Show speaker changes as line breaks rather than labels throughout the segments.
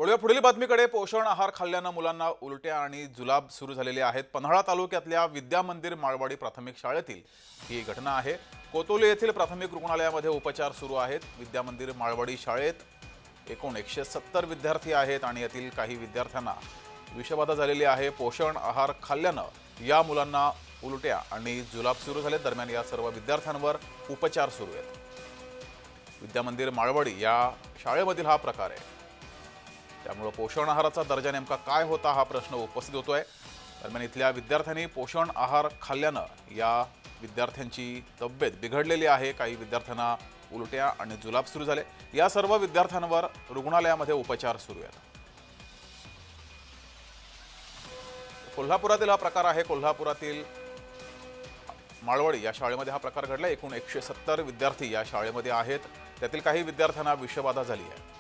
वळूया पुढील बातमीकडे। पोषण आहार खाल्ल्यानं मुलांना उलट्या आणि जुलाब सुरू झालेले आहेत। पन्हाळा तालुक्यातल्या विद्या मंदिर माळवाडी प्राथमिक शाळेतील ही घटना आहे। कोतोली येथील प्राथमिक रुग्णालयामध्ये उपचार सुरू आहेत। विद्या मंदिर माळवाडी शाळेत एकूण 170 विद्यार्थी आहेत आणि यातील काही विद्यार्थ्यांना विषबाधा झालेली आहे। पोषण आहार खाल्ल्यानं या मुलांना उलट्या आणि जुलाब सुरू झाले। दरम्यान या सर्व विद्यार्थ्यांवर उपचार सुरू आहेत। विद्या मंदिर माळवाडी या शाळेमधील हा प्रकार आहे। त्यामुळे पोषण आहाराचा दर्जा नेमका काय होता हा प्रश्न उपस्थित होतोय। दरम्यान इथल्या विद्यार्थ्यांनी पोषण आहार खाल्ल्यानं या विद्यार्थ्यांची तब्येत बिघडलेली आहे। काही विद्यार्थ्यांना उलट्या आणि जुलाब सुरू झाले। या सर्व विद्यार्थ्यांवर रुग्णालयामध्ये उपचार सुरू आहेत। कोल्हापुरातील हा प्रकार आहे। कोल्हापुरातील माळवाडी या शाळेमध्ये हा प्रकार घडला। एकूण 170 विद्यार्थी या शाळेमध्ये आहेत। त्यातील काही विद्यार्थ्यांना विषबाधा झाली आहे।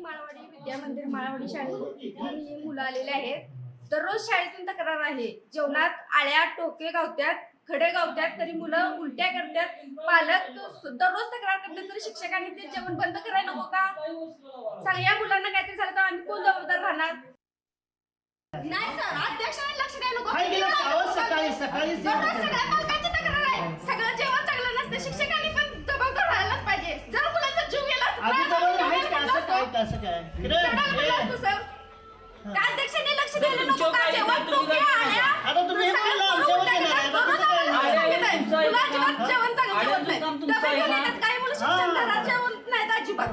माळवाडी विद्या मंदिर माळवाडी शाळेत मुलं आलेले आहेत। दररोज शाळेतून तक्रार आहे, जेवणात आळ्या टोके गावत्यात, खडे गावत्यात, तरी मुलं उलट्या करतात। पालक दररोज तक्रार करतात, तरी शिक्षकांनी ते जेवण बंद करायला नको का? सगळ्या मुलांना काहीतरी झालं तर आम्ही कोण जबाबदार राहणार? नाही सर, अध्यक्षांनी लक्ष द्यायला नको। सकाळी सगळ्या पालकांची तक्रार आहे, सगळं जेवण चांगलं नसतं, शिक्षकांनी पण जबाबदार राहायलाच पाहिजे। जर मुलांचा जीव गेला अध्यक्षांनी लक्ष द्यायला नको का? जेवण टोके आल्या, आता तुम्ही जेवण चांगलं नाही, काही मुलं शिक्षण घरात जेवण नाहीत अजिबात।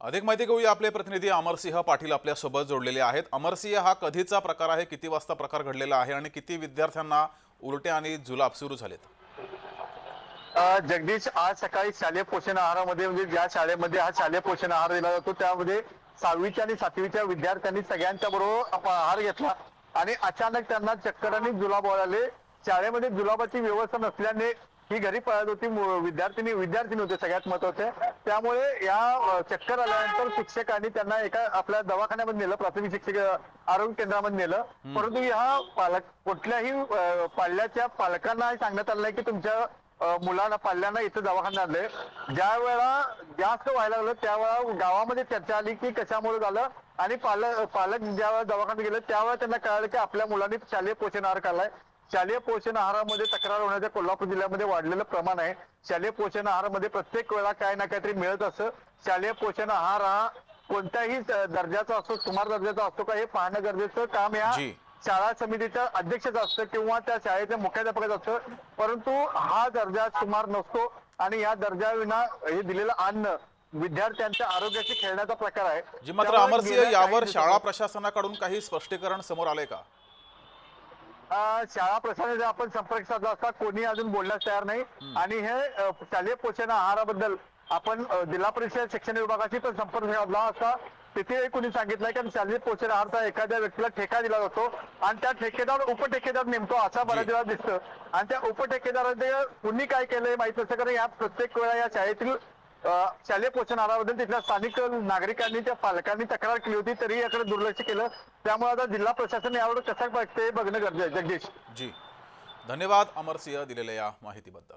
अधिक माहिती घेऊया। आपले प्रतिनिधी अमरसिंह पाटील आपल्या सोबत जोडलेले आहेत। अमरसिंह, हा कधीचा प्रकार आहे, किती वाजता प्रकार घडलेला आहे आणि किती विद्यार्थ्यांना उलट्या आणि जुलाब सुरू झालेत?
जगदीश, आज सकाळी शालेय पोषण आहारामध्ये म्हणजे ज्या शाळेमध्ये हा शालेय पोषण आहार दिला जातो त्यामध्ये 6वीच्या आणि 7वीच्या विद्यार्थ्यांनी सगळ्यांच्या बरोबर आहार घेतला आणि अचानक त्यांना चक्कर आणि जुलाब आले। शाळेमध्ये जुलाबाची व्यवस्था नसल्याने ही घरी पळत होती। विद्यार्थी होते सगळ्यात महत्वाचे। त्यामुळे या चक्कर आल्यानंतर शिक्षकांनी त्यांना एका आपल्या दवाखान्यामध्ये नेलं, प्राथमिक शिक्षक आरोग्य केंद्रामध्ये नेलं। परंतु ह्या कुठल्याही पाल्याच्या पालकांना सांगण्यात आलं नाही की तुमच्या मुलांना पाल्यांना इथं दवाखान्यात आणलंय। ज्या वेळा जास्त व्हायला लागलं त्यावेळा गावामध्ये चर्चा आली की कशामुळे झालं आणि पालक ज्यावेळेला दवाखान्यात गेले त्यावेळेला त्यांना कळालं की आपल्या मुलांनी शालेय पोषण आहार खाल्लाय। शालेय पोषण आहारामध्ये तक्रार होण्याचं कोल्हापूर जिल्ह्यामध्ये वाढलेलं प्रमाण आहे। शालेय पोषण आहारामध्ये प्रत्येक वेळा काय ना काहीतरी मिळत असतं। शालेय पोषण आहार हा कोणत्याही दर्जाचा असतो, सुमार दर्जाचा असतो का हे पाहणं गरजेचं काम या शाळा समितीच्या अध्यक्षाचं असतं किंवा त्या शाळेच्या मुख्याध्यापकाचं असतं। परंतु हा दर्जा सुमार नसतो आणि या दर्जाविना हे दिलेलं अन्न विद्यार्थ्यांच्या आरोग्याशी खेळण्याचा प्रकार आहे।
जी, मात्र अमरसिंह, यावर शाळा प्रशासनाकडून काही स्पष्टीकरण समोर आले का?
शाळा प्रशासनाचा आपण संपर्क साधला असता, कोणी अजून बोलण्यास तयार नाही। आणि हे शालेय पोषण आहाराबद्दल आपण जिल्हा परिषद शिक्षण विभागाशी पण संपर्क साधला असता, तिथे कोणी सांगितलं की शालेय पोषण आहारचा एखाद्या व्यक्तीला ठेका दिला जातो आणि त्या ठेकेदार उपठेकेदार नेमतो असं बऱ्याच वेळा दिसतं। आणि त्या उपठेकेदाराने कुणी काय केलंय माहित नसतं, कारण या प्रत्येक वेळा या शाळेतील शालेय पोषण आहाराबद्दल तिथल्या स्थानिक नागरिकांनी त्या पालकांनी तक्रार केली होती, तरी याकडे दुर्लक्ष केलं। त्यामुळे आता जिल्हा प्रशासन यावर कसं बघते बघणं गरजेचं आहे। जगदीश
जी, धन्यवाद अमरसिंह दिलेल्या या माहितीबद्दल।